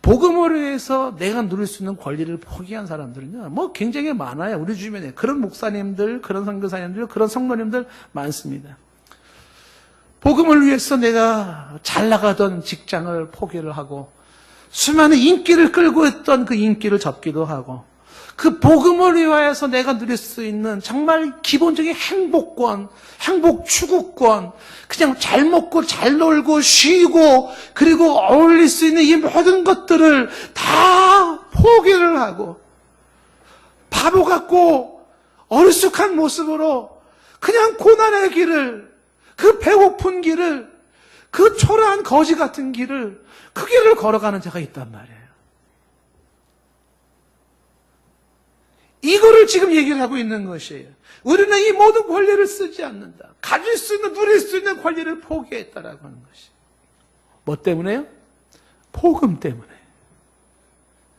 복음을 위해서 내가 누릴 수 있는 권리를 포기한 사람들은요, 뭐 굉장히 많아요. 우리 주변에 그런 목사님들, 그런 선교사님들, 그런 성도님들 많습니다. 복음을 위해서 내가 잘 나가던 직장을 포기를 하고 수많은 인기를 끌고 있던 그 인기를 접기도 하고, 그 복음을 위하여서 내가 누릴 수 있는 정말 기본적인 행복권, 행복 추구권, 그냥 잘 먹고 잘 놀고 쉬고 그리고 어울릴 수 있는 이 모든 것들을 다 포기를 하고 바보 같고 어리숙한 모습으로 그냥 고난의 길을, 그 배고픈 길을, 그 초라한 거지 같은 길을, 그 길을 걸어가는 자가 있단 말이에요. 이거를 지금 얘기를 하고 있는 것이에요. 우리는 이 모든 권리를 쓰지 않는다. 가질 수 있는, 누릴 수 있는 권리를 포기했다라고 하는 것이에요. 뭐 때문에요? 복음 때문에.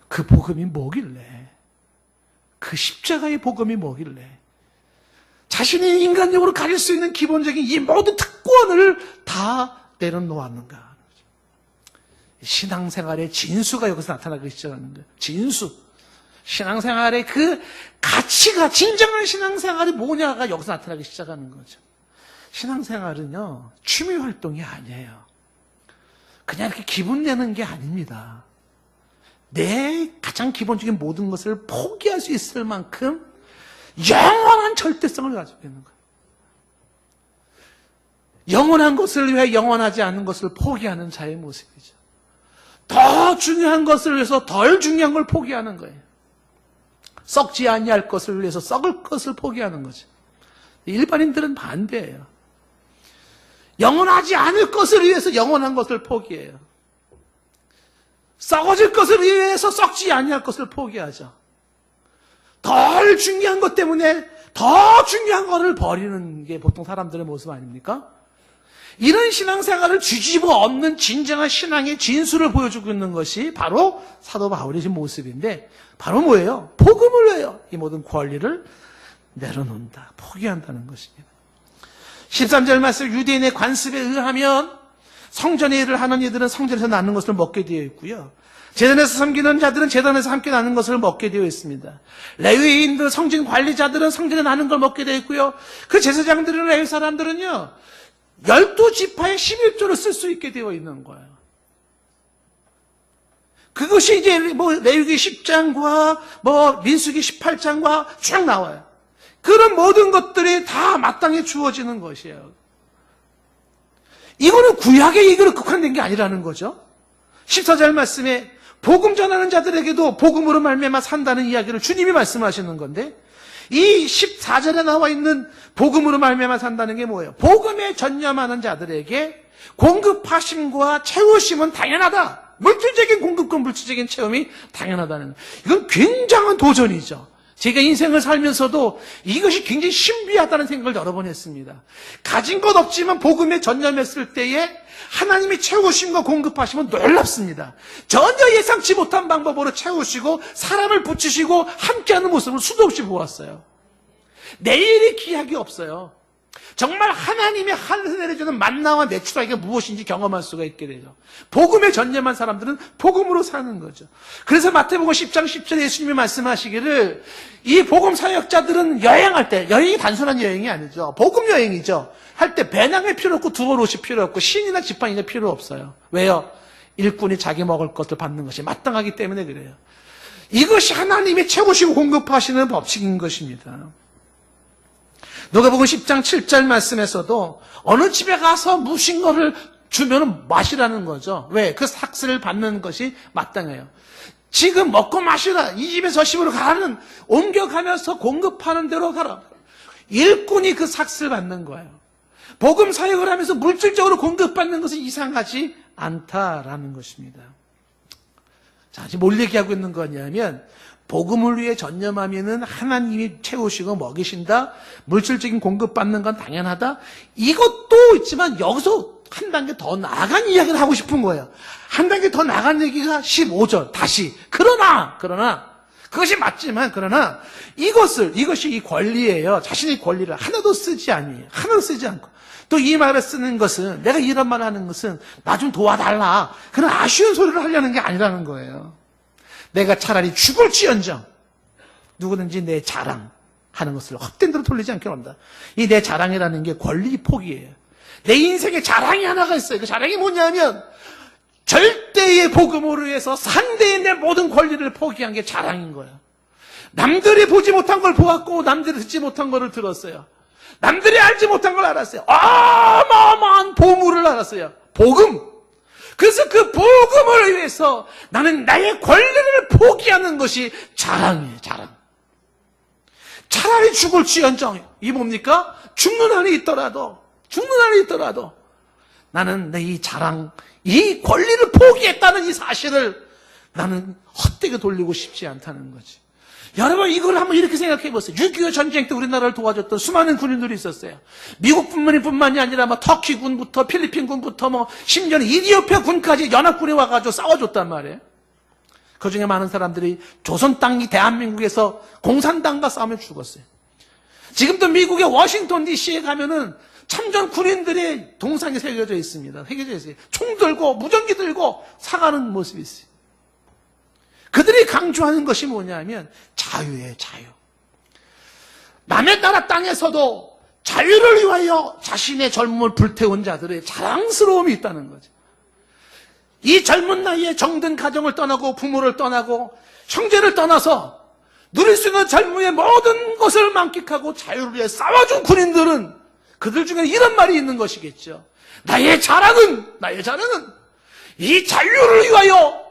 그 복음이 뭐길래? 그 십자가의 복음이 뭐길래 자신이 인간적으로 가질 수 있는 기본적인 이 모든 특권을 다 내려놓았는가. 신앙생활의 진수가 여기서 나타나기 시작하는 거예요. 진수. 신앙생활의 그 가치가, 진정한 신앙생활이 뭐냐가 여기서 나타나기 시작하는 거죠. 신앙생활은요, 취미활동이 아니에요. 그냥 이렇게 기분 내는 게 아닙니다. 내 가장 기본적인 모든 것을 포기할 수 있을 만큼 영원한 절대성을 가지고 있는 거예요. 영원한 것을 위해 영원하지 않은 것을 포기하는 자의 모습이죠. 더 중요한 것을 위해서 덜 중요한 걸 포기하는 거예요. 썩지 아니할 것을 위해서 썩을 것을 포기하는 거죠. 일반인들은 반대예요. 영원하지 않을 것을 위해서 영원한 것을 포기해요. 썩어질 것을 위해서 썩지 아니할 것을 포기하죠. 덜 중요한 것 때문에 더 중요한 것을 버리는 게 보통 사람들의 모습 아닙니까? 이런 신앙생활을 뒤집어 엎는 진정한 신앙의 진수를 보여주고 있는 것이 바로 사도 바울의 모습인데, 바로 뭐예요? 복음을 위하여 이 모든 권리를 내려놓는다, 포기한다는 것입니다. 13절 말씀, 유대인의 관습에 의하면 성전의 일을 하는 이들은 성전에서 나는 것을 먹게 되어 있고요, 제단에서 섬기는 자들은 제단에서 함께 나는 것을 먹게 되어 있습니다. 레위인들, 성전 관리자들은 성전에 나는 걸 먹게 되어 있고요, 그 제사장들은, 레위 사람들은요 12지파의 11조를 쓸 수 있게 되어 있는 거예요. 그것이 이제 레위기 10장과 민수기 18장과 쭉 나와요. 그런 모든 것들이 다 마땅히 주어지는 것이에요. 이거는 구약의 얘기로 국한된 게 아니라는 거죠. 14절 말씀에 복음 전하는 자들에게도 복음으로 말미암아 산다는 이야기를 주님이 말씀하시는 건데, 이 14절에 나와 있는 복음으로 말미암아 산다는 게 뭐예요? 복음에 전념하는 자들에게 공급하심과 채우심은 당연하다. 물질적인 공급과 물질적인 체험이 당연하다는 거예요. 이건 굉장한 도전이죠. 제가 인생을 살면서도 이것이 굉장히 신비하다는 생각을 여러 번 했습니다. 가진 것 없지만 복음에 전념했을 때에 하나님이 채우심과 공급하시면 놀랍습니다. 전혀 예상치 못한 방법으로 채우시고 사람을 붙이시고 함께하는 모습을 수도 없이 보았어요. 내일이 기약이 없어요. 정말 하나님의 하늘에서 내려주는 만나와 내추라기가 무엇인지 경험할 수가 있게 되죠. 복음에 전념한 사람들은 복음으로 사는 거죠. 그래서 마태복음 10장 10절에 예수님이 말씀하시기를, 이 복음 사역자들은 여행할 때, 여행이 단순한 여행이 아니죠. 복음 여행이죠. 할 때 배낭이 필요 없고 두벌 옷이 필요 없고 신이나 지팡이가 필요 없어요. 왜요? 일꾼이 자기 먹을 것을 받는 것이 마땅하기 때문에 그래요. 이것이 하나님이 채우시고 공급하시는 법칙인 것입니다. 누가복음 10장 7절 말씀에서도 어느 집에 가서 무신 거를 주면 마시라는 거죠. 왜? 그 삭스를 받는 것이 마땅해요. 지금 먹고 마시라, 이 집에서 저 집으로 가라는, 옮겨가면서 공급하는 대로 가라. 일꾼이 그 삭스를 받는 거예요. 복음 사역을 하면서 물질적으로 공급받는 것은 이상하지 않다라는 것입니다. 자, 지금 뭘 얘기하고 있는 거냐면, 복음을 위해 전념하면은 하나님이 채우시고 먹이신다, 물질적인 공급받는 건 당연하다, 이것도 있지만 여기서 한 단계 더 나아간 이야기를 하고 싶은 거예요. 한 단계 더 나아간 얘기가 15절 다시, 그러나 그것이 맞지만, 그러나 이것이 이 권리예요. 자신의 권리를 하나도 쓰지 않고, 또 이 말을 쓰는 것은, 내가 이런 말을 하는 것은 나 좀 도와달라, 그런 아쉬운 소리를 하려는 게 아니라는 거예요. 내가 차라리 죽을지언정 누구든지 내 자랑하는 것을 헛된 대로 돌리지 않게 한다. 이 내 자랑이라는 게 권리 포기예요. 내 인생에 자랑이 하나가 있어요. 그 자랑이 뭐냐면, 절대의 복음으로 위해서 산대의 내 모든 권리를 포기한 게 자랑인 거예요. 남들이 보지 못한 걸 보았고 남들이 듣지 못한 걸 들었어요. 남들이 알지 못한 걸 알았어요. 어마어마한 보물을 알았어요. 복음. 그래서 그 복음을 위해서 나는 나의 권리를 포기하는 것이 자랑이에요. 자랑. 차라리 죽을지언정, 이 뭡니까? 죽는 한이 있더라도 나는 내 이 자랑, 이 권리를 포기했다는 이 사실을 나는 헛되게 돌리고 싶지 않다는 거지. 여러분, 이걸 한번 이렇게 생각해 보세요. 6.25 전쟁 때 우리나라를 도와줬던 수많은 군인들이 있었어요. 미국뿐만이 아니라 터키 군부터 필리핀 군부터 심지어는 이디오피아 군까지 연합군이 와가지고 싸워줬단 말이에요. 그중에 많은 사람들이 조선 땅이 대한민국에서 공산당과 싸우며 죽었어요. 지금도 미국의 워싱턴 DC에 가면은 참전 군인들의 동상이 새겨져 있습니다. 새겨져 있어요. 총 들고 무전기 들고 사가는 모습이 있어요. 그들이 강조하는 것이 뭐냐면 자유예요, 자유. 남의 나라 땅에서도 자유를 위하여 자신의 젊음을 불태운 자들의 자랑스러움이 있다는 거죠. 이 젊은 나이에 정든 가정을 떠나고 부모를 떠나고 형제를 떠나서 누릴 수 있는 젊음의 모든 것을 만끽하고 자유를 위해 싸워준 군인들은 그들 중에 이런 말이 있는 것이겠죠. 나의 자랑은 이 자유를 위하여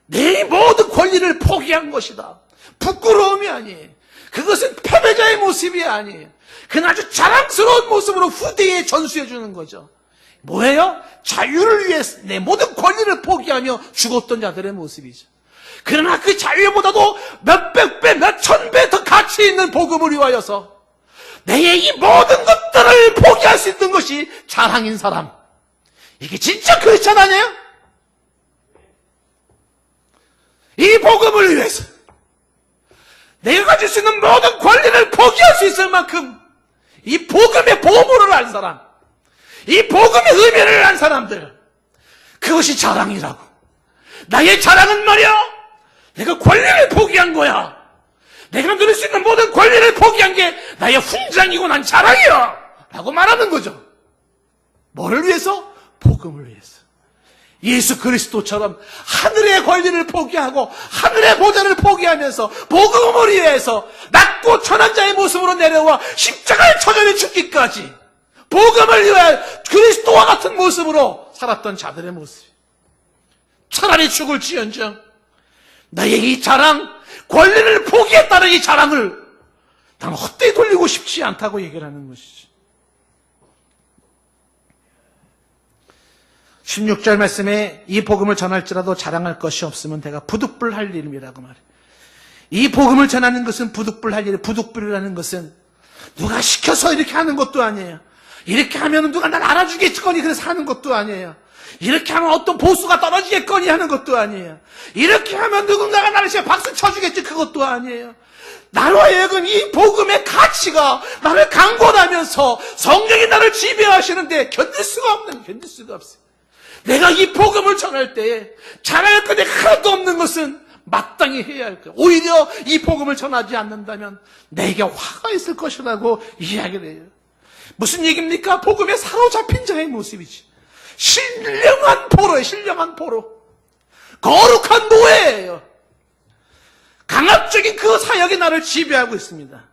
내 모든 권리를 포기한 것이다. 부끄러움이 아니에요. 그것은 패배자의 모습이 아니에요. 그는 아주 자랑스러운 모습으로 후대에 전수해 주는 거죠. 뭐예요? 자유를 위해서 내 모든 권리를 포기하며 죽었던 자들의 모습이죠. 그러나 그 자유보다도 몇백 배, 몇천 배 더 가치 있는 복음을 위하여서 내의 이 모든 것들을 포기할 수 있는 것이 자랑인 사람. 이게 진짜 크리스찬 아니에요? 이 복음을 위해서 내가 가질 수 있는 모든 권리를 포기할 수 있을 만큼 이 복음의 보물을 알 사람, 이 복음의 의미를 알 사람들, 그것이 자랑이라고. 나의 자랑은 말이야, 내가 권리를 포기한 거야. 내가 누릴 수 있는 모든 권리를 포기한 게 나의 훈장이고 난 자랑이야 라고 말하는 거죠. 뭐를 위해서? 복음을 위해서. 예수 그리스도처럼 하늘의 권리를 포기하고 하늘의 보좌를 포기하면서 복음을 위해서 낮고 천한 자의 모습으로 내려와 십자가의 처절에 죽기까지 복음을 위해 그리스도와 같은 모습으로 살았던 자들의 모습. 차라리 죽을지언정 나의 이 자랑, 권리를 포기했다는 이 자랑을 나는 헛되이 돌리고 싶지 않다고 얘기를 하는 것이죠. 16절 말씀에 이 복음을 전할지라도 자랑할 것이 없으면 내가 부득불할 일임이라고 말해요. 이 복음을 전하는 것은 부득불할 일, 부득불이라는 것은 누가 시켜서 이렇게 하는 것도 아니에요. 이렇게 하면 누가 날 알아주겠거니 그래서 하는 것도 아니에요. 이렇게 하면 어떤 보수가 떨어지겠거니 하는 것도 아니에요. 이렇게 하면 누군가가 나를 시켜 박수 쳐주겠지 그것도 아니에요. 나로 하여금 이 복음의 가치가 나를 강권하면서 성령이 나를 지배하시는데 견딜 수가 없어요. 내가 이 복음을 전할 때에 자랑할 것이 하나도 없는 것은 마땅히 해야 할 거예요. 오히려 이 복음을 전하지 않는다면 내게 화가 있을 것이라고 이야기를 해요. 무슨 얘기입니까? 복음에 사로잡힌 자의 모습이지. 신령한 포로예요. 신령한 포로. 거룩한 노예예요. 강압적인 그 사역이 나를 지배하고 있습니다.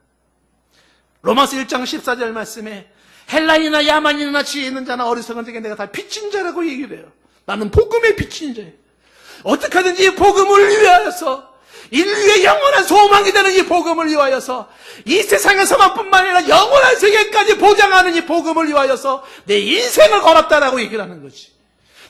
로마서 1장 14절 말씀에 헬라인이나 야만인이나 지혜 있는 자나 어리석은 자에게 내가 다 빚진 자라고 얘기를 해요. 나는 복음의 빚진 자예요. 어떻게 하든지 이 복음을 위하여서 인류의 영원한 소망이 되는 이 복음을 위하여서 이 세상에서만 뿐만 아니라 영원한 세계까지 보장하는 이 복음을 위하여서 내 인생을 걸었다라고 얘기를 하는 거지.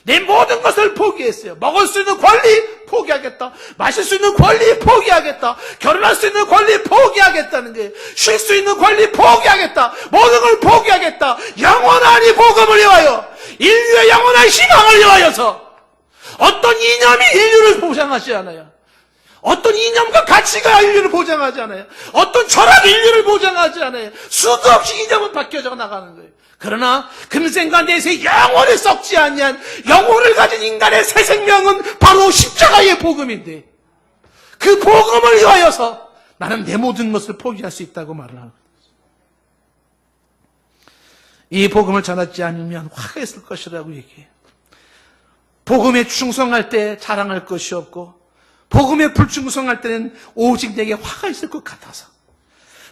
내 모든 것을 포기했어요. 먹을 수 있는 권리 포기하겠다. 마실 수 있는 권리 포기하겠다. 결혼할 수 있는 권리 포기하겠다는 게, 쉴 수 있는 권리 포기하겠다. 모든 걸 포기하겠다. 영원한 이 복음을 위하여, 인류의 영원한 희망을 위하여서 어떤 이념이 인류를 보장하지 않아요. 어떤 이념과 가치가 인류를 보장하지 않아요. 어떤 철학이 인류를 보장하지 않아요. 수도 없이 이념은 바뀌어져 나가는 거예요. 그러나 금생과 내세 영원히 썩지 아니한 영혼을 가진 인간의 새 생명은 바로 십자가의 복음인데, 그 복음을 위하여서 나는 내 모든 것을 포기할 수 있다고 말을 하는 거예요. 이 복음을 전하지 않으면 화가 있을 것이라고 얘기해요. 복음에 충성할 때 자랑할 것이 없고 복음에 불충성할 때는 오직 내게 화가 있을 것 같아서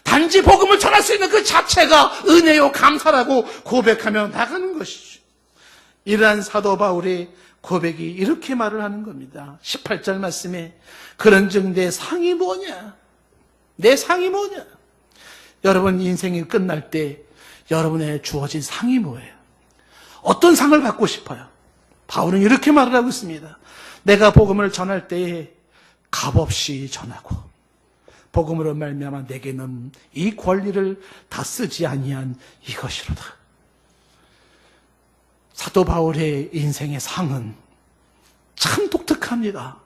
단지 복음을 전할 수 있는 그 자체가 은혜요 감사라고 고백하며 나가는 것이죠. 이러한 사도 바울의 고백이 이렇게 말을 하는 겁니다. 18절 말씀에 그런즉 내 상이 뭐냐? 내 상이 뭐냐? 여러분 인생이 끝날 때 여러분의 주어진 상이 뭐예요? 어떤 상을 받고 싶어요? 바울은 이렇게 말을 하고 있습니다. 내가 복음을 전할 때에 값없이 전하고 복음으로 말미암아 내게는 이 권리를 다 쓰지 아니한 이것이로다. 사도 바울의 인생의 상은 참 독특합니다.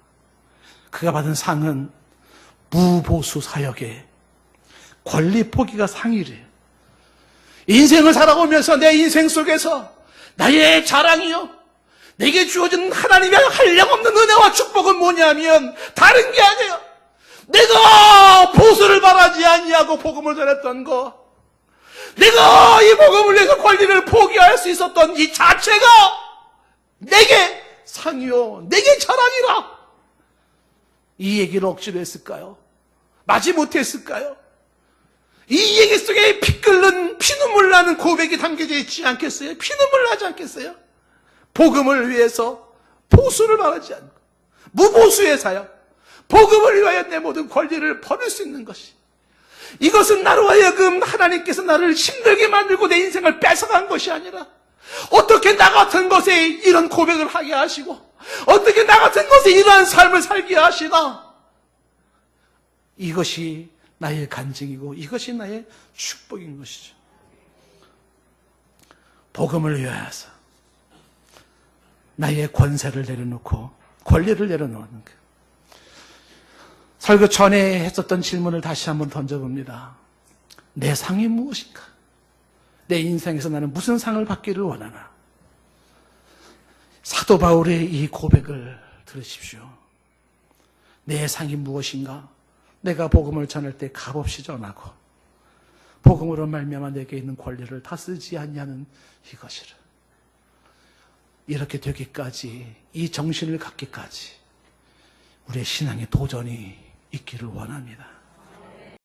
그가 받은 상은 무보수 사역의 권리 포기가 상이래요. 인생을 살아오면서 내 인생 속에서 나의 자랑이요, 내게 주어진 하나님의 한량없는 은혜와 축복은 뭐냐면 다른 게 아니에요. 내가 보수를 바라지 아니하고 복음을 전했던 거, 내가 이 복음을 위해서 권리를 포기할 수 있었던 이 자체가 내게 상이요, 내게 자랑이라. 이 얘기를 억지로 했을까요? 마지 못했을까요? 이 얘기 속에 피 끓는 피눈물 나는 고백이 담겨져 있지 않겠어요? 피눈물 나지 않겠어요? 복음을 위해서 보수를 바라지 않고 무보수의 사역, 복음을 위하여 내 모든 권리를 버릴 수 있는 것이, 이것은 나로 하여금 하나님께서 나를 힘들게 만들고 내 인생을 뺏어간 것이 아니라 어떻게 나 같은 것에 이런 고백을 하게 하시고 어떻게 나 같은 것에 이러한 삶을 살게 하시나, 이것이 나의 간증이고 이것이 나의 축복인 것이죠. 복음을 위하여서 나의 권세를 내려놓고 권리를 내려놓는 것. 설교 전에 했었던 질문을 다시 한번 던져봅니다. 내 상이 무엇인가? 내 인생에서 나는 무슨 상을 받기를 원하나? 사도 바울의 이 고백을 들으십시오. 내 상이 무엇인가? 내가 복음을 전할 때 값없이 전하고 복음으로 말미암아 내게 있는 권리를 다 쓰지 않냐는 이것이라. 이렇게 되기까지, 이 정신을 갖기까지 우리의 신앙의 도전이 있기를 원합니다.